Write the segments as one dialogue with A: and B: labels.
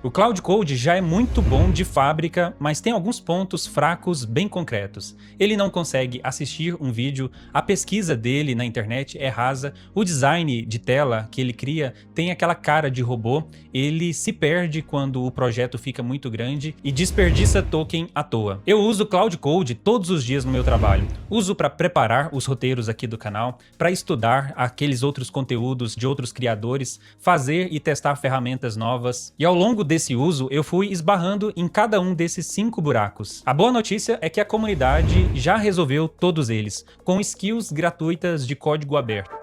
A: O Cloud Code já é muito bom de fábrica, mas tem alguns pontos fracos bem concretos. Ele não consegue assistir um vídeo, a pesquisa dele na internet é rasa, o design de tela que ele cria tem aquela cara de robô, ele se perde quando o projeto fica muito grande e desperdiça token à toa. Eu uso Cloud Code todos os dias no meu trabalho. Uso para preparar os roteiros aqui do canal, para estudar aqueles outros conteúdos de outros criadores, fazer e testar ferramentas novas. E ao longo desse uso, eu fui esbarrando em cada um desses 5 buracos. A boa notícia é que a comunidade já resolveu todos eles, com skills gratuitas de código aberto.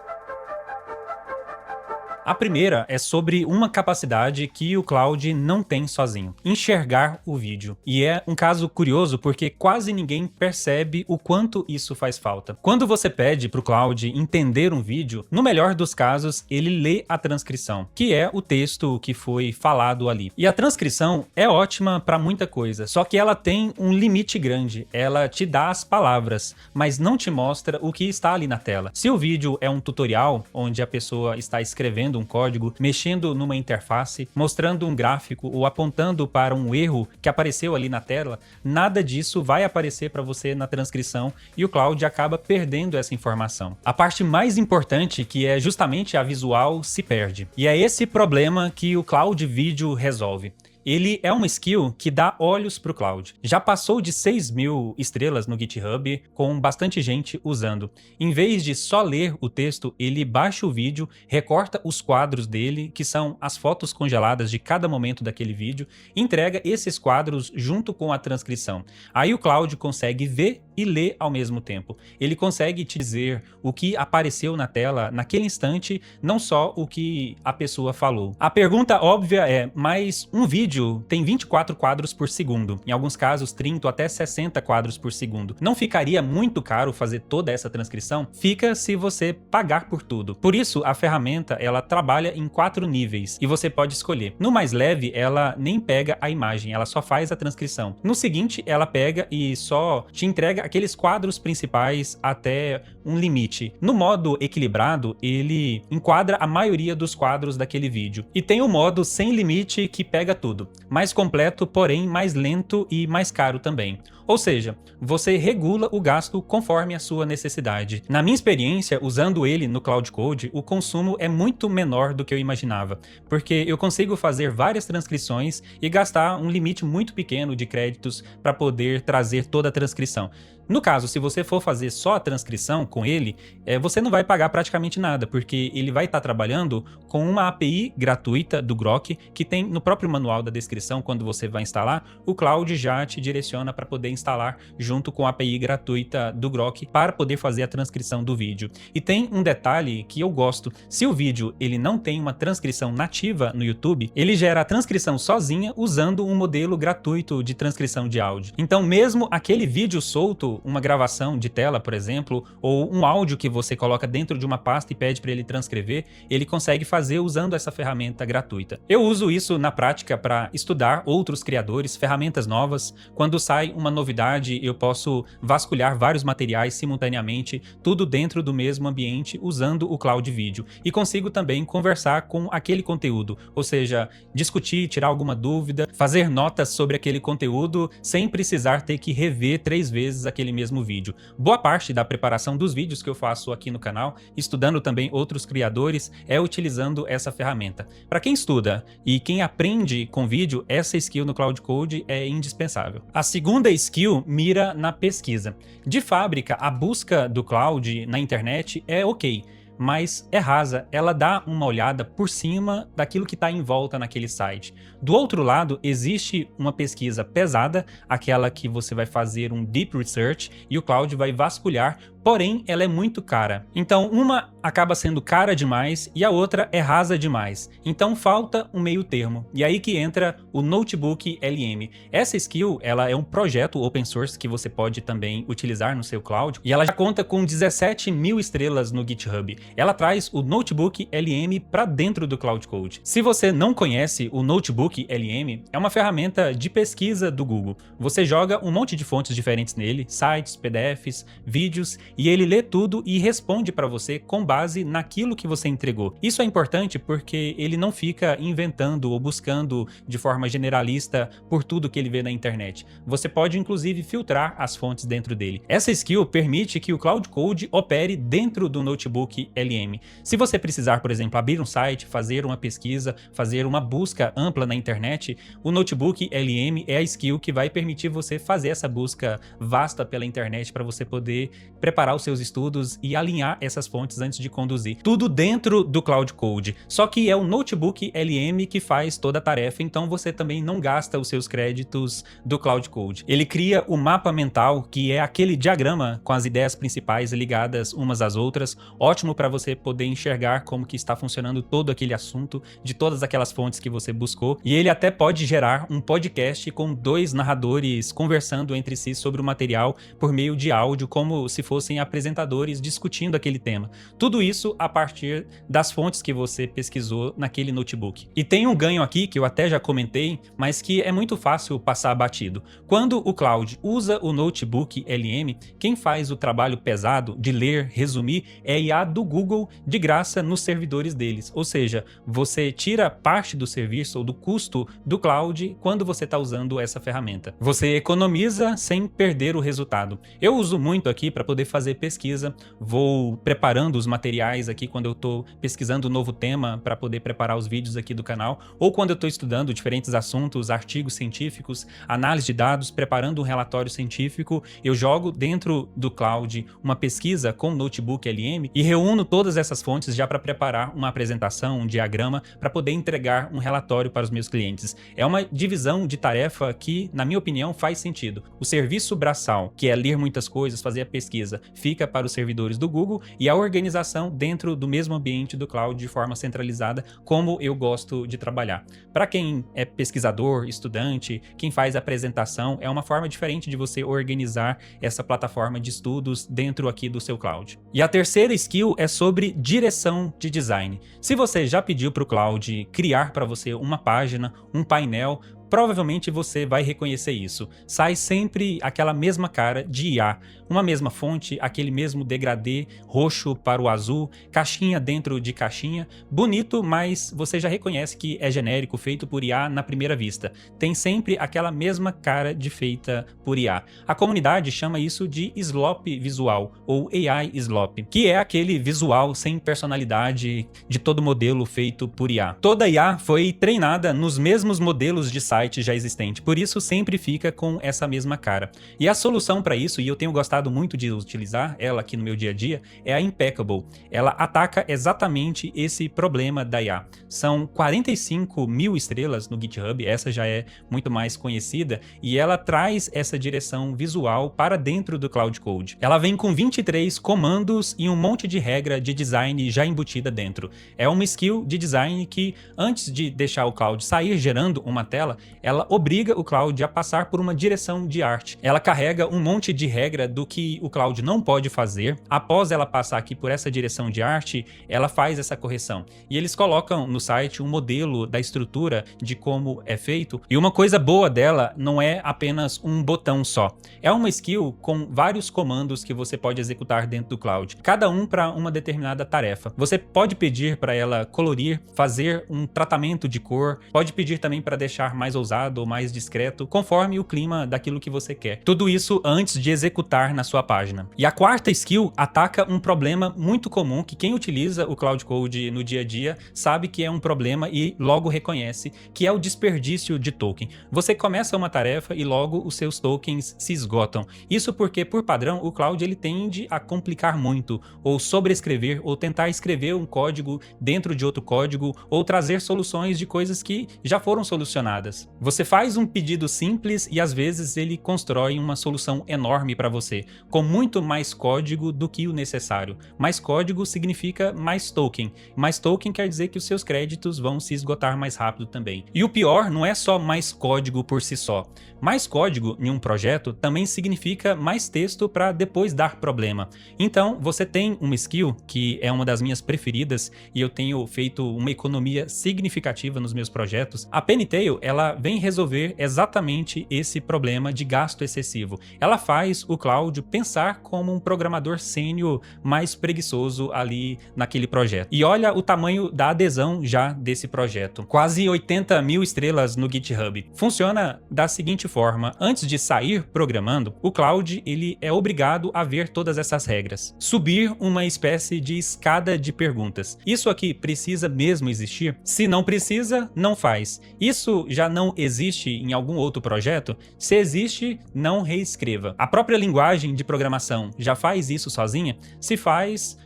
A: A primeira é sobre uma capacidade que o Cloud não tem sozinho: enxergar o vídeo. E é um caso curioso porque quase ninguém percebe o quanto isso faz falta. Quando você pede para o Cloud entender um vídeo, no melhor dos casos, ele lê a transcrição, que é o texto que foi falado ali. E a transcrição é ótima para muita coisa, só que ela tem um limite grande. Ela te dá as palavras, mas não te mostra o que está ali na tela. Se o vídeo é um tutorial, onde a pessoa está escrevendo um código, mexendo numa interface, mostrando um gráfico ou apontando para um erro que apareceu ali na tela, nada disso vai aparecer para você na transcrição e o Cloud acaba perdendo essa informação. A parte mais importante, que é justamente a visual, se perde. E é esse problema que o Cloud Video resolve. Ele é uma skill que dá olhos para o Cloud. Já passou de 6.000 estrelas no GitHub, com bastante gente usando. Em vez de só ler o texto, ele baixa o vídeo, recorta os quadros dele, que são as fotos congeladas de cada momento daquele vídeo, e entrega esses quadros junto com a transcrição. Aí o Cloud consegue ver e ler ao mesmo tempo. Ele consegue te dizer o que apareceu na tela naquele instante, não só o que a pessoa falou. A pergunta óbvia é, mas um vídeo tem 24 quadros por segundo, em alguns casos 30 ou até 60 quadros por segundo. Não ficaria muito caro fazer toda essa transcrição? Fica se você pagar por tudo. Por isso, a ferramenta ela trabalha em 4 níveis e você pode escolher. No mais leve, ela nem pega a imagem, ela só faz a transcrição. No seguinte, ela pega e só te entrega aqueles quadros principais até um limite. No modo equilibrado, ele enquadra a maioria dos quadros daquele vídeo. E tem o modo sem limite que pega tudo. Mais completo, porém mais lento e mais caro também. Ou seja, você regula o gasto conforme a sua necessidade. Na minha experiência, usando ele no Cloud Code, o consumo é muito menor do que eu imaginava, porque eu consigo fazer várias transcrições e gastar um limite muito pequeno de créditos para poder trazer toda a transcrição. No caso, se você for fazer só a transcrição com ele, você não vai pagar praticamente nada, porque ele vai estar trabalhando com uma API gratuita do Grok, que tem no próprio manual da descrição. Quando você vai instalar, o Cloud já te direciona para poder instalar junto com a API gratuita do Grok para poder fazer a transcrição do vídeo. E tem um detalhe que eu gosto: se o vídeo ele não tem uma transcrição nativa no YouTube, ele gera a transcrição sozinha usando um modelo gratuito de transcrição de áudio. Então mesmo aquele vídeo solto, uma gravação de tela, por exemplo, ou um áudio que você coloca dentro de uma pasta e pede para ele transcrever, ele consegue fazer usando essa ferramenta gratuita. Eu uso isso na prática para estudar outros criadores, ferramentas novas. Quando sai uma novidade, eu posso vasculhar vários materiais simultaneamente, tudo dentro do mesmo ambiente, usando o Cloud Video. E consigo também conversar com aquele conteúdo, ou seja, discutir, tirar alguma dúvida, fazer notas sobre aquele conteúdo, sem precisar ter que rever 3 vezes aquele mesmo vídeo. Boa parte da preparação dos vídeos que eu faço aqui no canal, estudando também outros criadores, é utilizando essa ferramenta. Para quem estuda e quem aprende com vídeo, essa skill no Cloud Code é indispensável. A segunda skill mira na pesquisa. De fábrica, a busca do Cloud na internet é ok, mas é rasa, ela dá uma olhada por cima daquilo que está em volta naquele site. Do outro lado, existe uma pesquisa pesada, aquela que você vai fazer um deep research e o Cloud vai vasculhar, porém ela é muito cara. Então uma acaba sendo cara demais e a outra é rasa demais. Então falta um meio termo. E aí que entra o Notebook LM. Essa skill, ela é um projeto open source que você pode também utilizar no seu Cloud e ela já conta com 17.000 estrelas no GitHub. Ela traz o Notebook LM para dentro do Cloud Code. Se você não conhece o Notebook LM, é uma ferramenta de pesquisa do Google. Você joga um monte de fontes diferentes nele, sites, PDFs, vídeos, e ele lê tudo e responde para você com base naquilo que você entregou. Isso é importante porque ele não fica inventando ou buscando de forma generalista por tudo que ele vê na internet. Você pode inclusive filtrar as fontes dentro dele. Essa skill permite que o Cloud Code opere dentro do notebook LM. Se você precisar, por exemplo, abrir um site, fazer uma pesquisa, fazer uma busca ampla na internet, o notebook LM é a skill que vai permitir você fazer essa busca vasta pela internet para você poder preparar os seus estudos e alinhar essas fontes antes de conduzir. Tudo dentro do Cloud Code. Só que é o notebook LM que faz toda a tarefa, então você também não gasta os seus créditos do Cloud Code. Ele cria o mapa mental, que é aquele diagrama com as ideias principais ligadas umas às outras, ótimo para você poder enxergar como que está funcionando todo aquele assunto, de todas aquelas fontes que você buscou, e ele até pode gerar um podcast com 2 narradores conversando entre si sobre o material por meio de áudio, como se fossem apresentadores discutindo aquele tema. Tudo isso a partir das fontes que você pesquisou naquele notebook. E tem um ganho aqui que eu até já comentei, mas que é muito fácil passar batido. Quando o Cloud usa o notebook LM, quem faz o trabalho pesado de ler, resumir, é a IA do Google de graça nos servidores deles. Ou seja, você tira parte do serviço ou do custo do Cloud quando você está usando essa ferramenta. Você economiza sem perder o resultado. Eu uso muito aqui para poder fazer pesquisa, vou preparando os materiais aqui quando eu estou pesquisando um novo tema para poder preparar os vídeos aqui do canal, ou quando eu estou estudando diferentes assuntos, artigos científicos, análise de dados, preparando um relatório científico, eu jogo dentro do Cloud uma pesquisa com o notebook LM e reúno todas essas fontes já para preparar uma apresentação, um diagrama, para poder entregar um relatório para os meus clientes. É uma divisão de tarefa que, na minha opinião, faz sentido. O serviço braçal, que é ler muitas coisas, fazer a pesquisa, fica para os servidores do Google, e a organização dentro do mesmo ambiente do Cloud de forma centralizada, como eu gosto de trabalhar. Para quem é pesquisador, estudante, quem faz apresentação, é uma forma diferente de você organizar essa plataforma de estudos dentro aqui do seu Cloud. E a terceira skill é sobre direção de design. Se você já pediu para o Cloud criar para você uma página, um painel, provavelmente você vai reconhecer isso. Sai sempre aquela mesma cara de IA, uma mesma fonte, aquele mesmo degradê roxo para o azul, caixinha dentro de caixinha, bonito, mas você já reconhece que é genérico, feito por IA na primeira vista. Tem sempre aquela mesma cara de feita por IA. A comunidade chama isso de slop visual, ou AI slop, que é aquele visual sem personalidade de todo modelo feito por IA. Toda IA foi treinada nos mesmos modelos de site já existente, por isso sempre fica com essa mesma cara. E a solução para isso, e eu tenho gostado muito de utilizar ela aqui no meu dia a dia, é a Impeccable. Ela ataca exatamente esse problema da IA. São 45 mil estrelas no GitHub, essa já é muito mais conhecida, e ela traz essa direção visual para dentro do Cloud Code. Ela vem com 23 comandos e um monte de regra de design já embutida dentro. É uma skill de design que, antes de deixar o Cloud sair gerando uma tela, ela obriga o Cloud a passar por uma direção de arte. Ela carrega um monte de regra do que o Cloud não pode fazer. Após ela passar aqui por essa direção de arte, ela faz essa correção. E eles colocam no site um modelo da estrutura de como é feito. E uma coisa boa dela não é apenas um botão só. É uma skill com vários comandos que você pode executar dentro do Cloud, cada um para uma determinada tarefa. Você pode pedir para ela colorir, fazer um tratamento de cor, pode pedir também para deixar mais ousado ou mais discreto, conforme o clima daquilo que você quer. Tudo isso antes de executar na sua página. E a quarta skill ataca um problema muito comum que quem utiliza o Cloud Code no dia a dia sabe que é um problema e logo reconhece, que é o desperdício de token. Você começa uma tarefa e logo os seus tokens se esgotam. Isso porque, por padrão, o Cloud ele tende a complicar muito, ou sobrescrever, ou tentar escrever um código dentro de outro código, ou trazer soluções de coisas que já foram solucionadas. Você faz um pedido simples e às vezes ele constrói uma solução enorme para você, com muito mais código do que o necessário. Mais código significa mais token. Mais token quer dizer que os seus créditos vão se esgotar mais rápido também. E o pior não é só mais código por si só. Mais código em um projeto também significa mais texto para depois dar problema. Então, você tem uma skill que é uma das minhas preferidas e eu tenho feito uma economia significativa nos meus projetos. A Pennytail, ela vem resolver exatamente esse problema de gasto excessivo. Ela faz o Cláudio pensar como um programador sênior mais preguiçoso ali naquele projeto. E olha o tamanho da adesão já desse projeto. Quase 80 mil estrelas no GitHub. Funciona da seguinte forma: antes de sair programando, o Cloud ele é obrigado a ver todas essas regras. Subir uma espécie de escada de perguntas. Isso aqui precisa mesmo existir? Se não precisa, não faz. Isso já não existe em algum outro projeto? Se existe, não reescreva. A própria linguagem de programação já faz isso sozinha? Se faz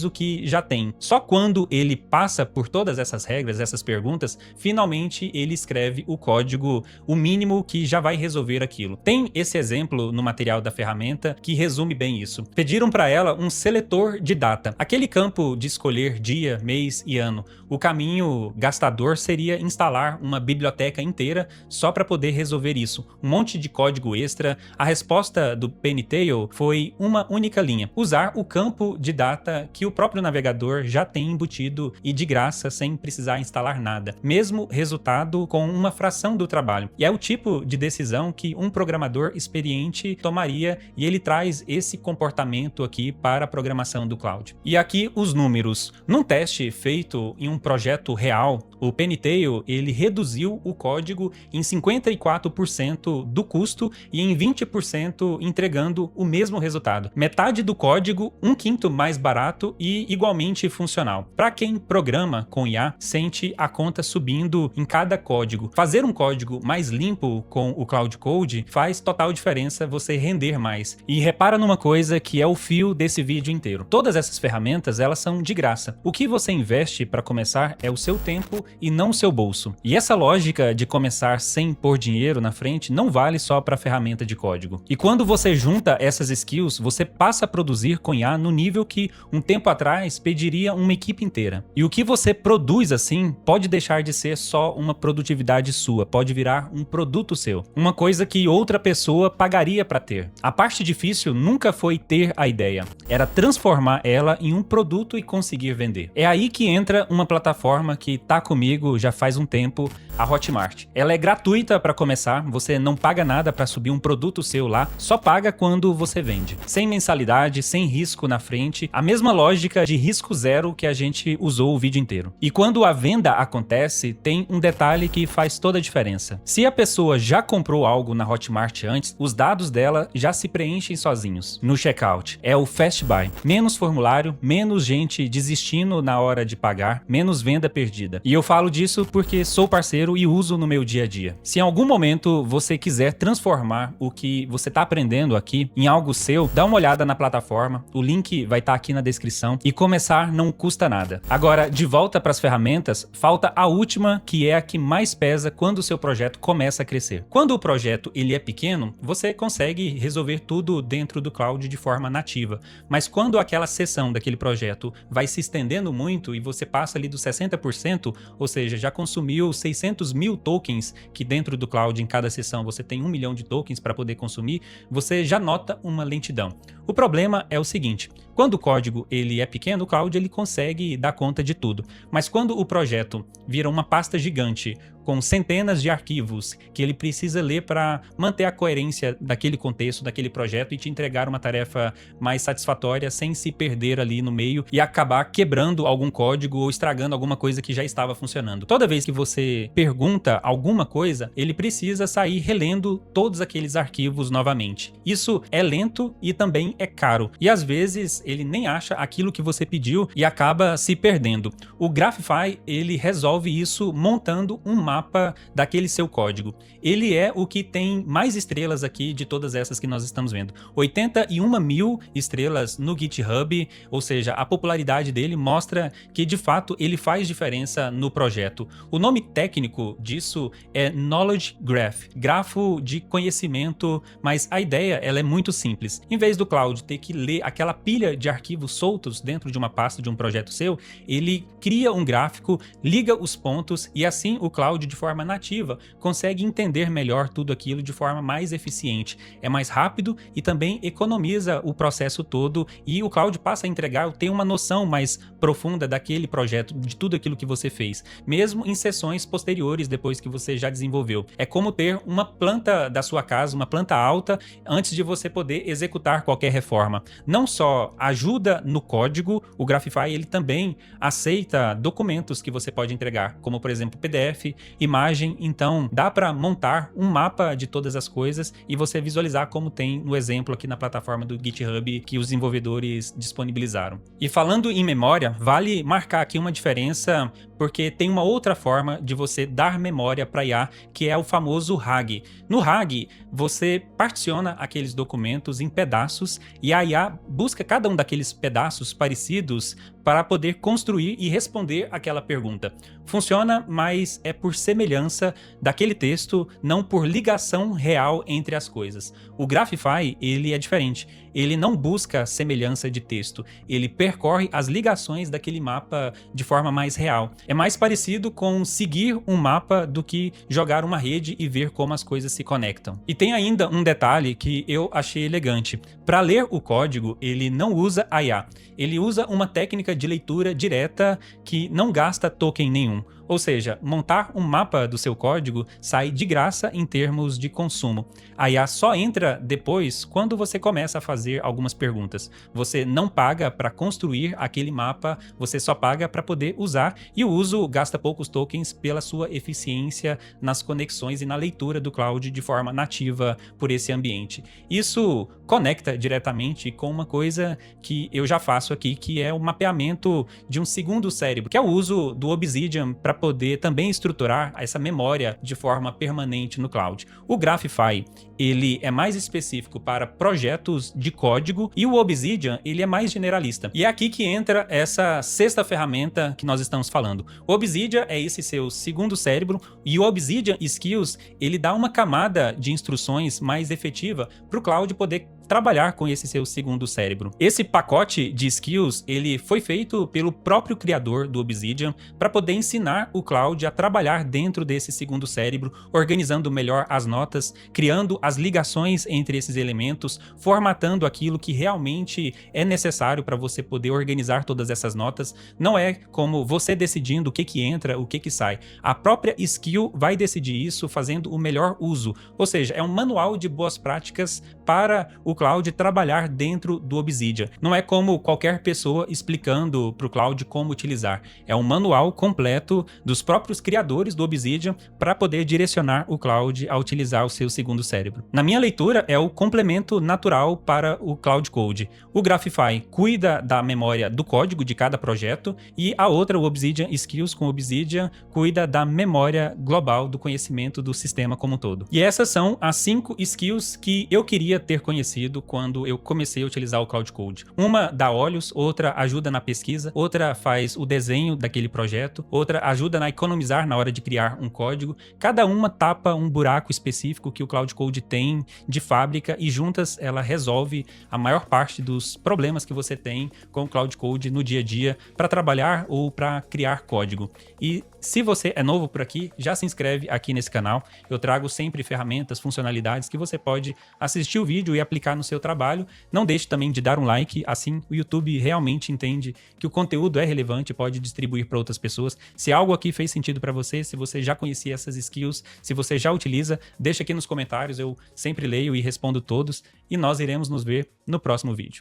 A: o que já tem. Só quando ele passa por todas essas regras, essas perguntas, finalmente ele escreve o código, o mínimo que já vai resolver aquilo. Tem esse exemplo no material da ferramenta que resume bem isso. Pediram para ela um seletor de data, aquele campo de escolher dia, mês e ano. O caminho gastador seria instalar uma biblioteca inteira só para poder resolver isso. Um monte de código extra. A resposta do Pennytail foi uma única linha: usar o campo de data que o próprio navegador já tem embutido e de graça, sem precisar instalar nada. Mesmo resultado com uma fração do trabalho. E é o tipo de decisão que um programador experiente tomaria, e ele traz esse comportamento aqui para a programação do Cloud. E aqui os números. Num teste feito em um projeto real, o Pennytail ele reduziu o código em 54% do custo e em 20% entregando o mesmo resultado. Metade do código, 1/5 mais barato e igualmente funcional. Para quem programa com IA, sente a conta subindo em cada código. Fazer um código mais limpo com o Cloud Code faz total diferença você render mais. E repara numa coisa que é o fio desse vídeo inteiro. Todas essas ferramentas, elas são de graça. O que você investe para começar é o seu tempo e não o seu bolso. E essa lógica de começar sem pôr dinheiro na frente não vale só para ferramenta de código. E quando você junta essas skills, você passa a produzir com IA no nível que um tempo atrás pediria uma equipe inteira. E o que você produz assim pode deixar de ser só uma produtividade sua, pode virar um produto seu, uma coisa que outra pessoa pagaria para ter. A parte difícil nunca foi ter a ideia, era transformar ela em um produto e conseguir vender. É aí que entra uma plataforma que tá comigo já faz um tempo, a Hotmart. Ela é gratuita para começar, você não paga nada para subir um produto seu lá, só paga quando você vende. Sem mensalidade, sem risco na frente, a mesma lógica de risco zero que a gente usou o vídeo inteiro. E quando a venda acontece, tem um detalhe que faz toda a diferença. Se a pessoa já comprou algo na Hotmart antes, os dados dela já se preenchem sozinhos no checkout. É o Fast Buy. Menos formulário, menos gente desistindo na hora de pagar, menos venda perdida. E eu falo disso porque sou parceiro e uso no meu dia a dia. Se em algum momento você quiser transformar o que você está aprendendo aqui em algo seu, dá uma olhada na plataforma, o link vai estar aqui na descrição, e começar não custa nada. Agora, de volta para as ferramentas, falta a última, que é a que mais pesa quando o seu projeto começa a crescer. Quando o projeto ele é pequeno, você consegue resolver tudo dentro do Cloud de forma nativa, mas quando aquela seção daquele projeto vai se estendendo muito e você passa ali dos 60%, ou seja, já consumiu 600 mil tokens, que dentro do Cloud em cada seção você tem 1 milhão de tokens para poder consumir, você já nota uma lentidão. O problema é o seguinte: quando o código ele é pequeno, o Cloud ele consegue dar conta de tudo, mas quando o projeto vira uma pasta gigante com centenas de arquivos que ele precisa ler para manter a coerência daquele contexto, daquele projeto e te entregar uma tarefa mais satisfatória sem se perder ali no meio e acabar quebrando algum código ou estragando alguma coisa que já estava funcionando. Toda vez que você pergunta alguma coisa, ele precisa sair relendo todos aqueles arquivos novamente. Isso é lento e também é caro. E às vezes ele nem acha aquilo que você pediu e acaba se perdendo. O Graphify, ele resolve isso montando um mapa daquele seu código. Ele é o que tem mais estrelas aqui de todas essas que nós estamos vendo. 81 mil estrelas no GitHub, ou seja, a popularidade dele mostra que de fato ele faz diferença no projeto. O nome técnico disso é Knowledge Graph, grafo de conhecimento, mas a ideia ela é muito simples. Em vez do Cloud ter que ler aquela pilha de arquivos soltos dentro de uma pasta de um projeto seu, ele cria um gráfico, liga os pontos e assim o Cloud Cloud de forma nativa consegue entender melhor tudo aquilo de forma mais eficiente. É mais rápido e também economiza o processo todo, e o Cloud passa a entregar, tem uma noção mais profunda daquele projeto, de tudo aquilo que você fez, mesmo em sessões posteriores depois que você já desenvolveu. É como ter uma planta da sua casa, uma planta alta, antes de você poder executar qualquer reforma. Não só ajuda no código, o Grapify ele também aceita documentos que você pode entregar, como por exemplo PDF, imagem. Então dá para montar um mapa de todas as coisas e você visualizar como tem no exemplo aqui na plataforma do GitHub que os desenvolvedores disponibilizaram. E falando em memória, vale marcar aqui uma diferença, porque tem uma outra forma de você dar memória para IA, que é o famoso RAG. No RAG, você particiona aqueles documentos em pedaços e a IA busca cada um daqueles pedaços parecidos para poder construir e responder aquela pergunta. Funciona, mas é por semelhança daquele texto, não por ligação real entre as coisas. O Grapify, ele é diferente. Ele não busca semelhança de texto, ele percorre as ligações daquele mapa de forma mais real. É mais parecido com seguir um mapa do que jogar uma rede e ver como as coisas se conectam. E tem ainda um detalhe que eu achei elegante. Para ler o código, ele não usa a IA, ele usa uma técnica de leitura direta que não gasta token nenhum. Ou seja, montar um mapa do seu código sai de graça em termos de consumo. A IA só entra depois quando você começa a fazer algumas perguntas. Você não paga para construir aquele mapa, você só paga para poder usar, e o uso gasta poucos tokens pela sua eficiência nas conexões e na leitura do cloud de forma nativa por esse ambiente. Isso conecta diretamente com uma coisa que eu já faço aqui, que é o mapeamento de um segundo cérebro, que é o uso do Obsidian para poder também estruturar essa memória de forma permanente no cloud. O Grapify, ele é mais específico para projetos de código, e o Obsidian, ele é mais generalista. E é aqui que entra essa sexta ferramenta que nós estamos falando. O Obsidian é esse seu segundo cérebro, e o Obsidian Skills, ele dá uma camada de instruções mais efetiva para o cloud poder trabalhar com esse seu segundo cérebro. Esse pacote de skills, ele foi feito pelo próprio criador do Obsidian para poder ensinar o cloud a trabalhar dentro desse segundo cérebro, organizando melhor as notas, criando as ligações entre esses elementos, formatando aquilo que realmente é necessário para você poder organizar todas essas notas. Não é como você decidindo o que entra, o que sai. A própria skill vai decidir isso fazendo o melhor uso. Ou seja, é um manual de boas práticas para o cloud trabalhar dentro do Obsidian. Não é como qualquer pessoa explicando para o cloud como utilizar. É um manual completo dos próprios criadores do Obsidian para poder direcionar o cloud a utilizar o seu segundo cérebro. Na minha leitura, é o complemento natural para o Cloud Code. O Grapify cuida da memória do código de cada projeto, e a outra, o Obsidian Skills com Obsidian, cuida da memória global do conhecimento do sistema como um todo. E essas são as 5 skills que eu queria ter conhecido quando eu comecei a utilizar o Cloud Code. Uma dá olhos, outra ajuda na pesquisa, outra faz o desenho daquele projeto, outra ajuda na economizar na hora de criar um código. Cada uma tapa um buraco específico que o Cloud Code tem de fábrica, e juntas ela resolve a maior parte dos problemas que você tem com o Cloud Code no dia a dia para trabalhar ou para criar código. E se você é novo por aqui, já se inscreve aqui nesse canal. Eu trago sempre ferramentas, funcionalidades que você pode assistir o vídeo e aplicar no seu trabalho. Não deixe também de dar um like, assim o YouTube realmente entende que o conteúdo é relevante e pode distribuir para outras pessoas. Se algo aqui fez sentido para você, se você já conhecia essas skills, se você já utiliza, deixa aqui nos comentários, eu sempre leio e respondo todos, e nós iremos nos ver no próximo vídeo.